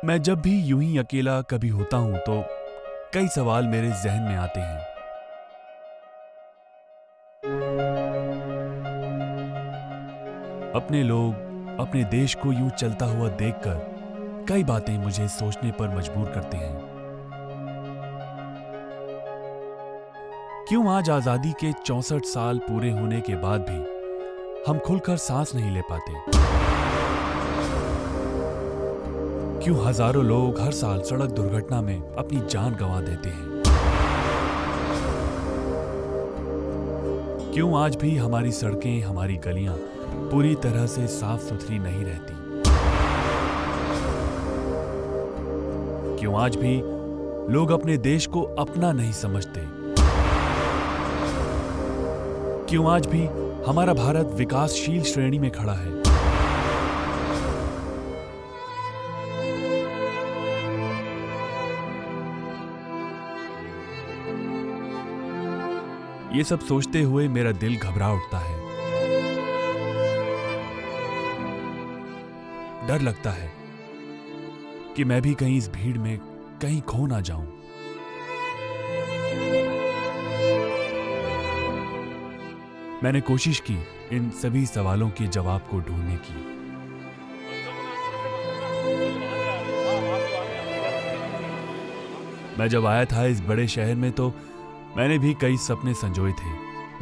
मैं जब भी यूं ही अकेला कभी होता हूं तो कई सवाल मेरे जहन में आते हैं। अपने लोग, अपने देश को यूं चलता हुआ देखकर कई बातें मुझे सोचने पर मजबूर करते हैं। क्यों आज आजादी के 64 साल पूरे होने के बाद भी हम खुलकर सांस नहीं ले पाते? क्यों हजारों लोग हर साल सड़क दुर्घटना में अपनी जान गंवा देते हैं? क्यों आज भी हमारी सड़कें, हमारी गलियां पूरी तरह से साफ सुथरी नहीं रहती? क्यों आज भी लोग अपने देश को अपना नहीं समझते? क्यों आज भी हमारा भारत विकासशील श्रेणी में खड़ा है? ये सब सोचते हुए मेरा दिल घबरा उठता है। डर लगता है कि मैं भी कहीं इस भीड़ में कहीं खो ना जाऊं। मैंने कोशिश की इन सभी सवालों के जवाब को ढूंढने की। मैं जब आया था इस बड़े शहर में तो मैंने भी कई सपने संजोए थे,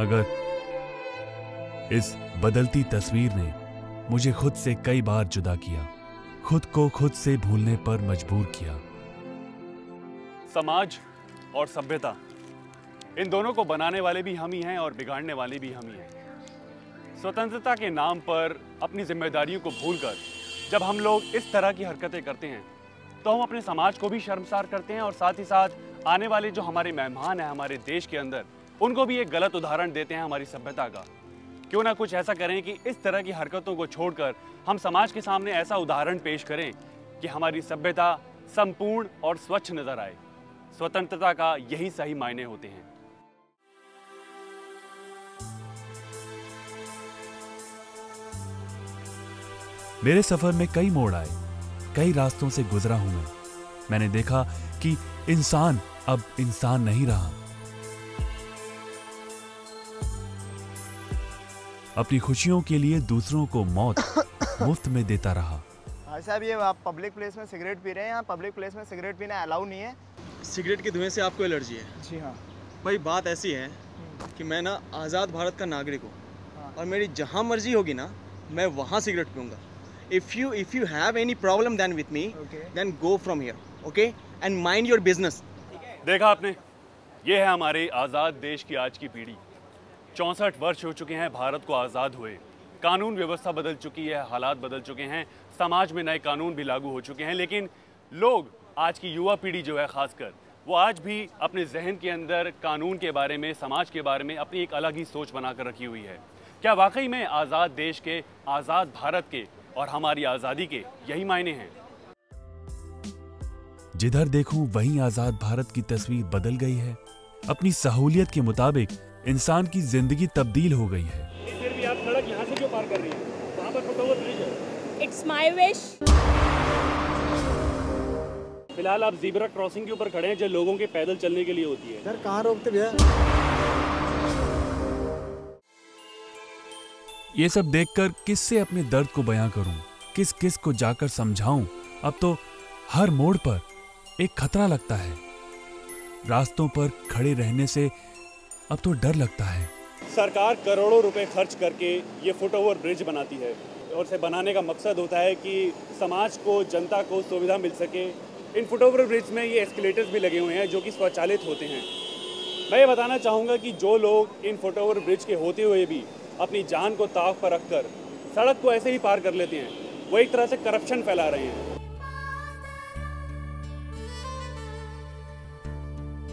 मगर इस बदलती तस्वीर ने मुझे खुद से कई बार जुदा किया, खुद को खुद से भूलने पर मजबूर किया। समाज और सभ्यता, इन दोनों को बनाने वाले भी हम ही हैं और बिगाड़ने वाले भी हम ही हैं। स्वतंत्रता के नाम पर अपनी जिम्मेदारियों को भूलकर जब हम लोग इस तरह की हरकतें करते हैं तो हम अपने समाज को भी शर्मसार करते हैं और साथ ही साथ आने वाले जो हमारे मेहमान हैं हमारे देश के अंदर, उनको भी एक गलत उदाहरण देते हैं हमारी सभ्यता का। क्यों ना कुछ ऐसा करें कि इस तरह की हरकतों को छोड़कर हम समाज के सामने ऐसा उदाहरण पेश करें कि हमारी सभ्यता संपूर्ण और स्वच्छ नजर आए। स्वतंत्रता का यही सही मायने होते हैं। मेरे सफर में कई मोड़ आए, कई रास्तों से गुजरा हूं मैं। मैंने देखा कि इंसान अब इंसान नहीं रहा। अपनी खुशियों के लिए दूसरों को मौत मुफ्त में देता रहा। भाई साहब, ये आप पब्लिक प्लेस में सिगरेट पी रहे हैं। यहाँ पब्लिक प्लेस में सिगरेट पीना अलाउ नहीं है। सिगरेट के धुएं से आपको एलर्जी है? जी हाँ भाई, बात ऐसी है कि मैं ना आज़ाद भारत का नागरिक हूँ और मेरी जहाँ मर्जी होगी ना मैं वहाँ सिगरेट पीऊँगा। If you have any problem then with me, then go from here, okay? And mind your business. देखा आपने, ये है हमारे आज़ाद देश की आज की पीढ़ी। 64 वर्ष हो चुके हैं भारत को आज़ाद हुए। कानून व्यवस्था बदल चुकी है, हालात बदल चुके हैं, समाज में नए कानून भी लागू हो चुके हैं, लेकिन लोग, आज की युवा पीढ़ी जो है खासकर, वो आज भी अपने जहन के अंदर कानून के बारे में, समाज के बारे में अपनी एक अलग ही सोच बनाकर रखी हुई है। क्या वाकई में आज़ाद देश के, आज़ाद भारत के और हमारी आज़ादी के यही मायने हैं? जिधर देखूं वहीं आजाद भारत की तस्वीर बदल गई है। अपनी सहूलियत के मुताबिक इंसान की जिंदगी तब्दील हो गई है। फिर भी आप सड़क यहाँ से क्यों पार कर रही हैं? वहाँ पर फुटओवर ब्रिज है। It's my wish. फिलहाल आप ज़ीब्रा क्रॉसिंग के ऊपर खड़े हैं जो लोगों के पैदल चलने के लिए होती है। सर, कहाँ रोकते भैया? ये सब देखकर किससे अपने दर्द को बयां करूं, किस किस को जाकर समझाऊं। अब तो हर मोड़ पर एक खतरा लगता है। रास्तों पर खड़े रहने से अब तो डर लगता है। सरकार करोड़ों रुपए खर्च करके ये फुटओवर ब्रिज बनाती है और इसे बनाने का मकसद होता है कि समाज को, जनता को सुविधा मिल सके। इन फुटओवर ब्रिज में ये एस्केलेटर्स भी लगे हुए हैं जो कि स्वचालित होते हैं। मैं ये बताना चाहूँगा कि जो लोग इन फुटओवर ब्रिज के होते हुए भी अपनी जान को ताव पर रखकर सड़क को ऐसे ही पार कर लेते हैं, वो एक तरह से करप्शन फैला रहे हैं।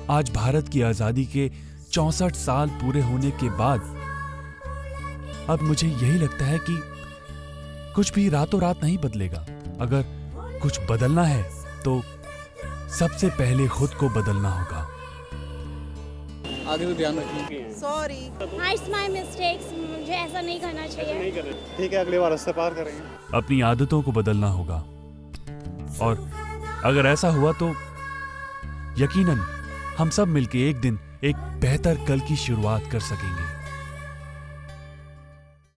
आज भारत की आजादी के 64 साल पूरे होने के बाद अब मुझे यही लगता है कि कुछ भी रातों रात नहीं बदलेगा। अगर कुछ बदलना है तो सबसे पहले खुद को बदलना होगा। आगे तो ध्यान रखिए। Sorry. It's my mistakes. मुझे ऐसा नहीं करना चाहिए। नहीं कर रहे। ठीक है, अगली बार रास्ते पार करेंगे। अपनी आदतों को बदलना होगा और अगर ऐसा हुआ तो यकीनन हम सब मिलके एक दिन एक बेहतर कल की शुरुआत कर सकेंगे।